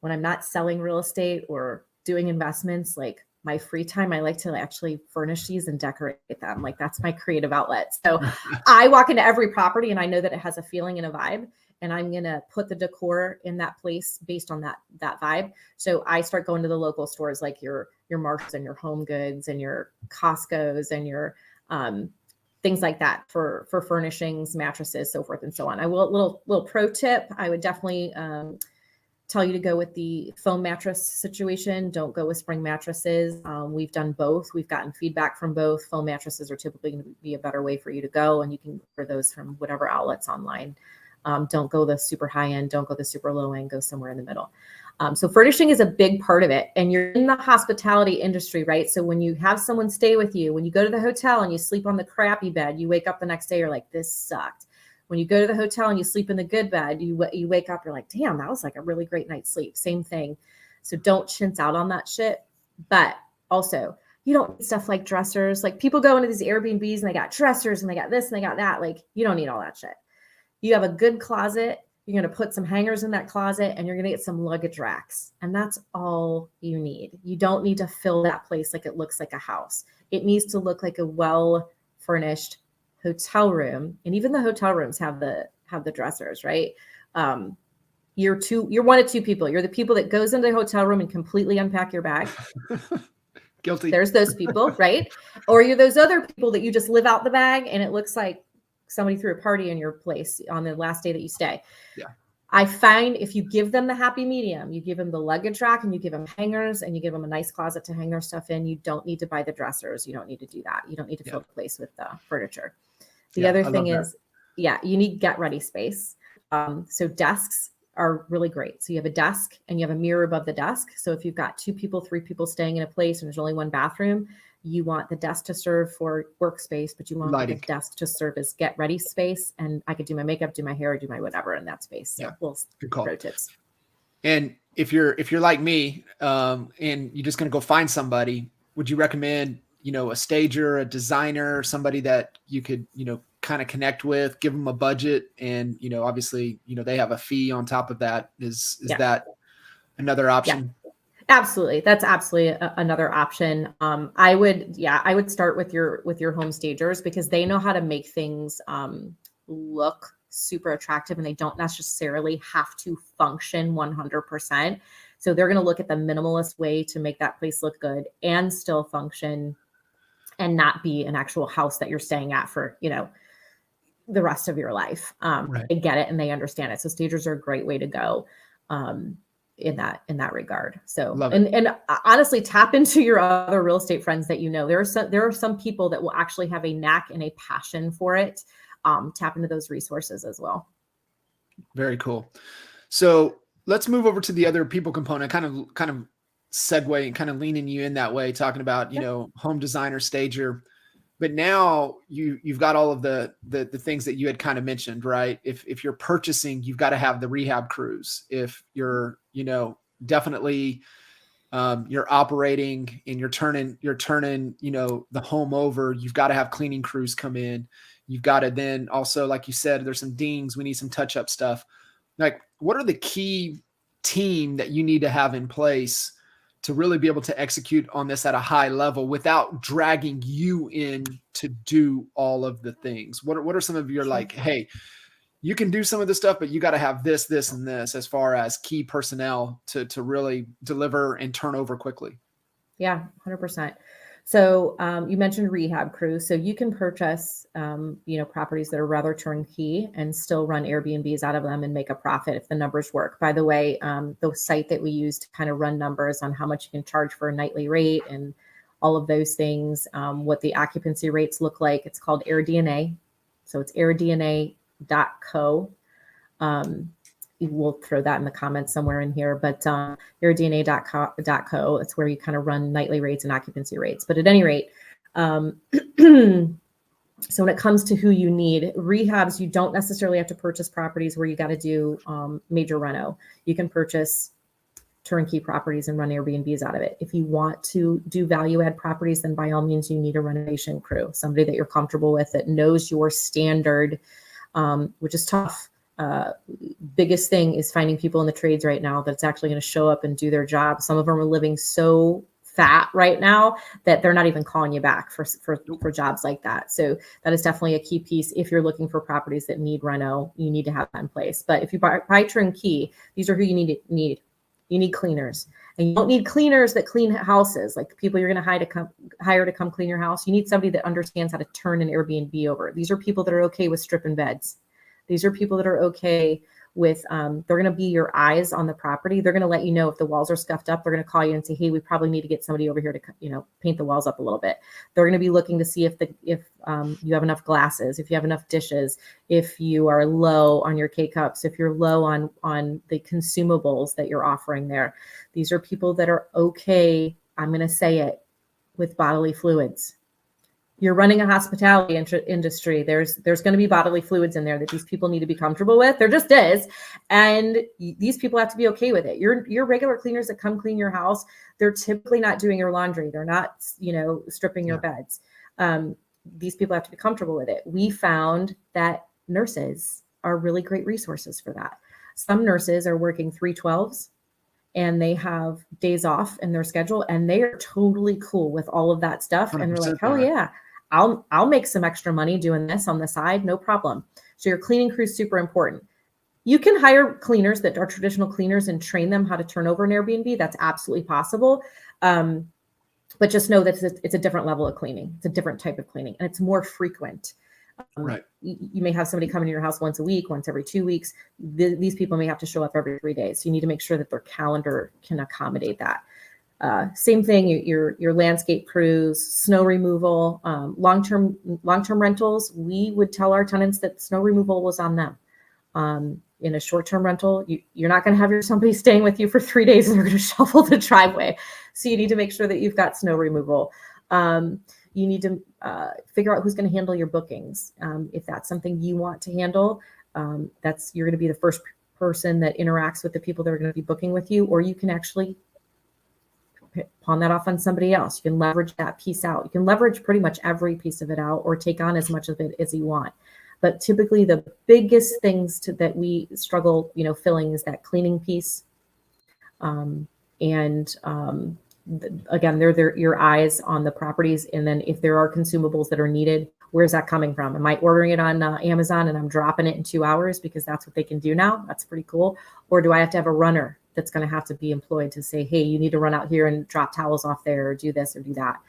when I'm not selling real estate or doing investments, like my free time, I like to actually furnish these and decorate them. Like that's my creative outlet. So I walk into every property and I know that it has a feeling and a vibe, and I'm going to put the decor in that place based on that vibe. So I start going to the local stores, like your Marshalls and your Home Goods and your Costco's and your, things like that for furnishings, mattresses, so forth and so on. I will, little pro tip. I would definitely, tell you to go with the foam mattress situation. Don't go with spring mattresses. We've done both. We've gotten feedback from both. Foam mattresses are typically going to be a better way for you to go, and you can order those from whatever outlets online. Don't go the super high end. Don't go the super low end. Go somewhere in the middle. So furnishing is a big part of it, and you're in the hospitality industry, right? So when you have someone stay with you, when you go to the hotel and you sleep on the crappy bed, you wake up the next day, you're like, this sucked. When you go to the hotel and you sleep in the good bed, you wake up, you're like, damn, that was like a really great night's sleep. Same thing. So don't chintz out on that shit. But also, you don't need stuff like dressers. Like people go into these Airbnbs and they got dressers and they got this and they got that. Like you don't need all that shit. You have a good closet. You're going to put some hangers in that closet and you're going to get some luggage racks. And that's all you need. You don't need to fill that place like it looks like a house. It needs to look like a well-furnished hotel room. And even the hotel rooms have the dressers, right? You're one of two people. You're the people that goes into the hotel room and completely unpack your bag. Guilty. There's those people, right? Or you're those other people that you just live out the bag and it looks like somebody threw a party in your place on the last day that you stay. Yeah. I find if you give them the happy medium, you give them the luggage rack and you give them hangers and you give them a nice closet to hang their stuff in, you don't need to buy the dressers. You don't need to do that. You don't need to fill the place with the furniture. The other thing is, you need get ready space. So desks are really great. So you have a desk and you have a mirror above the desk. So if you've got 2 people, 3 people staying in a place and there's only one bathroom, you want the desk to serve for workspace, but you want the desk to serve as get ready space. And I could do my makeup, do my hair, do my whatever in that space. So good call. Pro tips. And if you're like me, and you're just going to go find somebody, would you recommend, a stager, a designer, somebody that you could, kind of connect with, give them a budget, and, obviously, they have a fee on top of that. Is that another option? Yeah. Absolutely. That's absolutely another option. I would start with your home stagers because they know how to make things look super attractive and they don't necessarily have to function 100%. So they're going to look at the minimalist way to make that place look good and still function and not be an actual house that you're staying at for, the rest of your life. They get it and they understand it. So stagers are a great way to go. in that regard. So, Love it. and honestly, tap into your other real estate friends that you know. There are some people that will actually have a knack and a passion for it. Tap into those resources as well. Very cool. So let's move over to the other people component, kind of segue and kind of leaning you in that way, talking about, you know, home designer, stager. But now you've got all of the things that you had kind of mentioned, right? If you're purchasing, you've got to have the rehab crews. If you're, you know, definitely you're operating and you're turning, you know, the home over, you've got to have cleaning crews come in. You've got to then also, like you said, there's some dings. We need some touch-up stuff. Like, what are the key team that you need to have in place to really be able to execute on this at a high level without dragging you in to do all of the things? What are some of your, like, hey, you can do some of this stuff, but you got to have this, this, and this as far as key personnel to really deliver and turn over quickly? Yeah, 100%. So you mentioned rehab crews. So you can purchase, you know, properties that are rather turnkey and still run Airbnbs out of them and make a profit if the numbers work. By the way, the site that we use to kind of run numbers on how much you can charge for a nightly rate and all of those things, what the occupancy rates look like, it's called AirDNA. So it's airdna.co. We'll throw that in the comments somewhere in here, but airdna.co, it's where you kind of run nightly rates and occupancy rates. But at any rate, so when it comes to who you need, rehabs, you don't necessarily have to purchase properties where you got to do major reno. You can purchase turnkey properties and run Airbnbs out of it. If you want to do value add properties, then by all means, you need a renovation crew, somebody that you're comfortable with, that knows your standard, which is tough. Biggest thing is finding people in the trades right now that's actually going to show up and do their job. Some of them are living so fat right now that they're not even calling you back for jobs like that. So that is definitely a key piece. If you're looking for properties that need reno, you need to have that in place. But if you buy turnkey, these are who you need. You need cleaners, and you don't need cleaners that clean houses, like people you're going to hire to come clean your house. You need somebody that understands how to turn an Airbnb over. These are people that are okay with stripping beds. These are people that are okay with, they're going to be your eyes on the property. They're going to let you know if the walls are scuffed up. They're going to call you and say, hey, we probably need to get somebody over here to, you know, paint the walls up a little bit. They're going to be looking to see if you have enough glasses, if you have enough dishes, if you are low on your K-cups, if you're low on the consumables that you're offering there. These are people that are okay, I'm going to say it, with bodily fluids. You're running a hospitality industry. There's going to be bodily fluids in there that these people need to be comfortable with. There just is. And these people have to be okay with it. Your regular cleaners that come clean your house, they're typically not doing your laundry. They're not, you know, stripping your beds. These people have to be comfortable with it. We found that nurses are really great resources for that. Some nurses are working 312s and they have days off in their schedule, and they are totally cool with all of that stuff. And they're like, hell yeah, I'll make some extra money doing this on the side, no problem. So your cleaning crew is super important. You can hire cleaners that are traditional cleaners and train them how to turn over an Airbnb. That's absolutely possible. But just know that it's a different level of cleaning. It's a different type of cleaning, and it's more frequent. Right. You may have somebody come into your house once a week, once every 2 weeks. These people may have to show up every 3 days. So you need to make sure that their calendar can accommodate that. Same thing, your landscape crews, snow removal, long-term rentals. We would tell our tenants that snow removal was on them. In a short-term rental, you're not going to have somebody staying with you for 3 days and they're going to shovel the driveway. So you need to make sure that you've got snow removal. You need to figure out who's going to handle your bookings. If that's something you want to handle, you're going to be the first person that interacts with the people that are going to be booking with you, or you can actually pawn that off on somebody else. You can leverage that piece out. You can leverage pretty much every piece of it out, or take on as much of it as you want. But typically the biggest things that we struggle, filling is that cleaning piece. Again, they're your eyes on the properties. And then if there are consumables that are needed, where's that coming from? Am I ordering it on Amazon and I'm dropping it in 2 hours because that's what they can do now? That's pretty cool. Or do I have to have a runner that's going to have to be employed to say, hey, you need to run out here and drop towels off there, or do this or do that?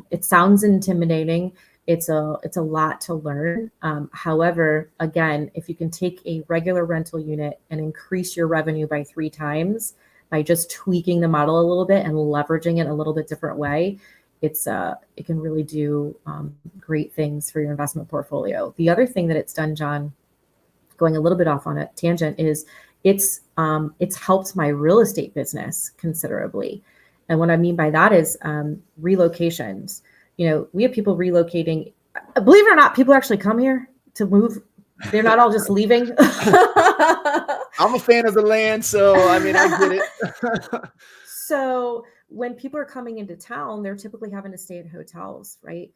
It sounds intimidating. It's a lot to learn. However, again, if you can take a regular rental unit and increase your revenue by 3 times by just tweaking the model a little bit and leveraging it a little bit different way, it can really do great things for your investment portfolio. The other thing that it's done, John, going a little bit off on a tangent, is it's helped my real estate business considerably. And what I mean by that is relocations. We have people relocating. Believe it or not, people actually come here to move. They're not all just leaving. I'm a fan of the land, so I mean, I get it. So when people are coming into town, they're typically having to stay at hotels, right?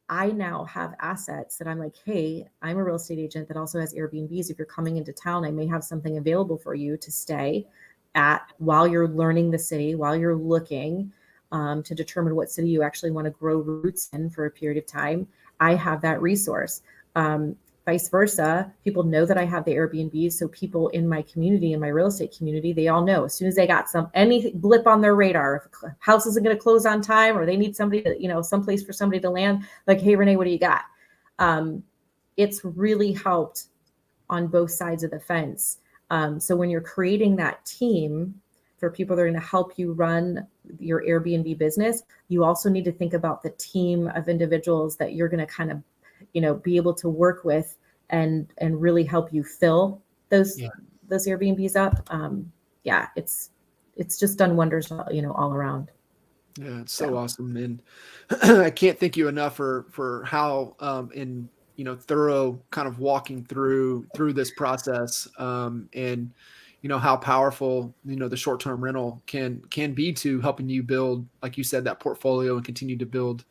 I now have assets that I'm like, hey, I'm a real estate agent that also has Airbnbs. If you're coming into town, I may have something available for you to stay at while you're learning the city, while you're looking to determine what city you actually want to grow roots in for a period of time. I have that resource. Vice versa, people know that I have the Airbnbs. So people in my community, in my real estate community, they all know as soon as they got any blip on their radar, if a house isn't going to close on time or they need somebody to, someplace for somebody to land, like, hey, Renee, what do you got? It's really helped on both sides of the fence. So when you're creating that team for people that are going to help you run your Airbnb business, you also need to think about the team of individuals that you're going to kind of be able to work with and really help you fill those Airbnbs up. It's just done wonders, all around. Yeah, it's so awesome. And I can't thank you enough for how thorough kind of walking through this process, and how powerful the short-term rental can be to helping you build, like you said, that portfolio and continue to build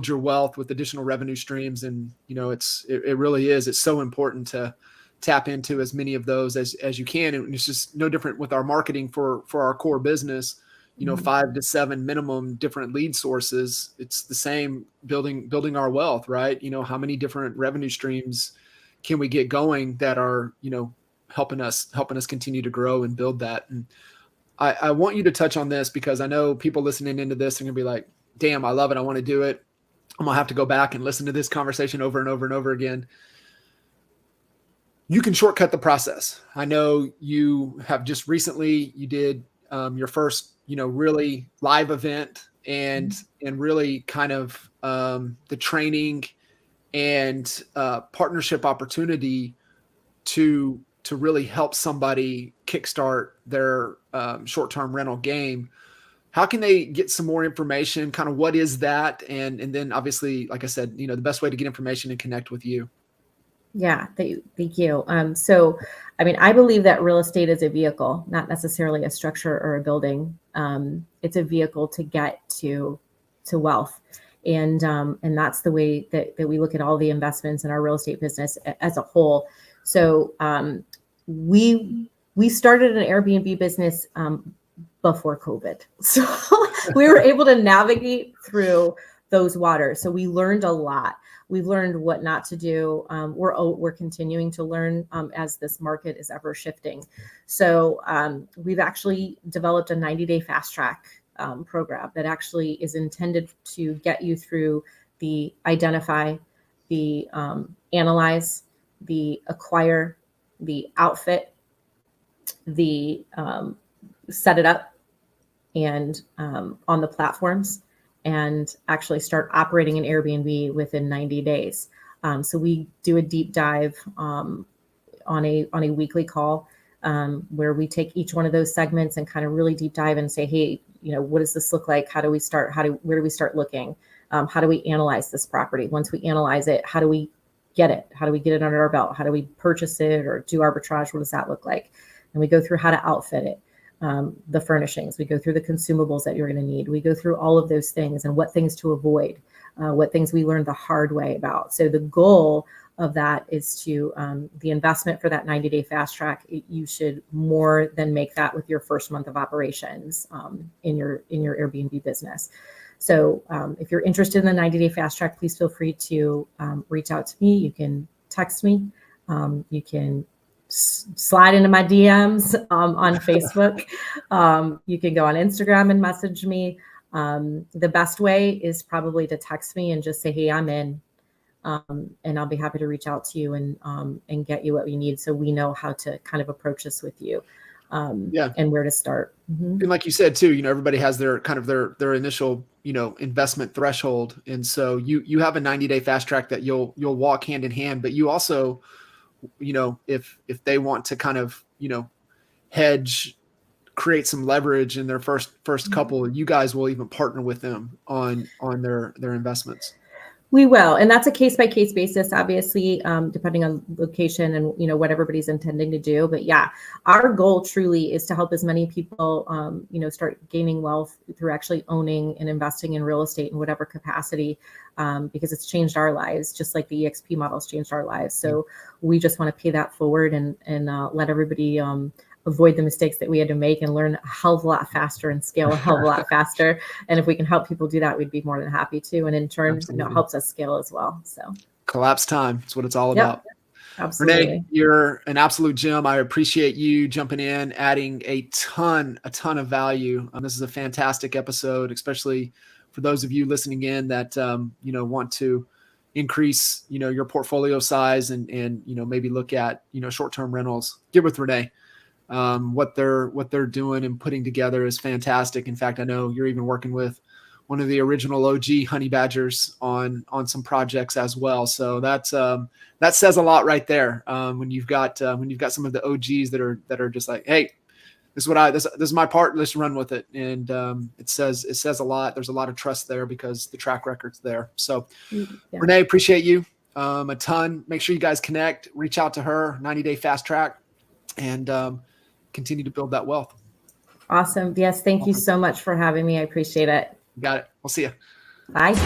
your wealth with additional revenue streams. And it really is, it's so important to tap into as many of those as you can. And it's just no different with our marketing for our core business, 5 to 7 minimum different lead sources. It's the same building our wealth, right? How many different revenue streams can we get going that are, helping us continue to grow and build that. And I want you to touch on this because I know people listening into this are going to be like, damn, I love it. I want to do it. I'm going to have to go back and listen to this conversation over and over and over again. You can shortcut the process. I know you have just recently, you did your first, really live event and really kind of the training and partnership opportunity to really help somebody kickstart their short-term rental game. How can they get some more information? Kind of what is that? And then obviously, like I said, the best way to get information and connect with you. Yeah, thank you. So, I mean, I believe that real estate is a vehicle, not necessarily a structure or a building. It's a vehicle to get to wealth. And that's the way that we look at all the investments in our real estate business as a whole. So we started an Airbnb business before COVID. So we were able to navigate through those waters. So we learned a lot. We've learned what not to do. We're continuing to learn as this market is ever shifting. So we've actually developed a 90-day fast track program that actually is intended to get you through the identify, the analyze, the acquire, the outfit, the set it up and on the platforms, and actually start operating an Airbnb within 90 days. So we do a deep dive on a weekly call where we take each one of those segments and kind of really deep dive and say, hey, what does this look like? How do we start? Where do we start looking? How do we analyze this property? Once we analyze it, how do we get it? How do we get it under our belt? How do we purchase it or do arbitrage? What does that look like? And we go through how to outfit it. The furnishings, we go through the consumables that you're going to need. We go through all of those things and what things to avoid, what things we learned the hard way about. So the goal of that is to the investment for that 90-day fast track. You should more than make that with your first month of operations in your Airbnb business. So if you're interested in the 90-day fast track, please feel free to reach out to me. You can text me. You can slide into my DMs on Facebook. You can go on Instagram and message me. The best way is probably to text me and just say, hey, I'm in. And I'll be happy to reach out to you and get you what you need, so we know how to kind of approach this with you, and where to start. And like you said too, everybody has their kind of their initial, investment threshold, and so you have a 90-day fast track that you'll walk hand in hand, but you also, if they want to kind of hedge, create some leverage in their first couple, you guys will even partner with them on their investments. We will, and that's a case-by-case basis, obviously, depending on location and what everybody's intending to do. But yeah, our goal truly is to help as many people, start gaining wealth through actually owning and investing in real estate in whatever capacity, because it's changed our lives, just like the EXP model's changed our lives. So we just want to pay that forward and let everybody avoid the mistakes that we had to make and learn a hell of a lot faster and scale a hell of a lot faster. And if we can help people do that, we'd be more than happy to. And in turn, it helps us scale as well. So collapse time. That's what it's all about. Absolutely. Renee, you're an absolute gem. I appreciate you jumping in, adding a ton of value. This is a fantastic episode, especially for those of you listening in that, want to increase, your portfolio size and maybe look at, short-term rentals. Get with Renee. What they're doing and putting together is fantastic. In fact, I know you're even working with one of the original OG honey badgers on some projects as well. So that says a lot right there. When you've got some of the OGs that are just like, hey, this is my part. Let's run with it. And it says a lot. There's a lot of trust there because the track record's there. So Renee, appreciate you a ton. Make sure you guys connect, reach out to her, 90-day fast track, and continue to build that wealth. Awesome. Yes. Thank you so much for having me. I appreciate it. Got it. We'll see you. Bye.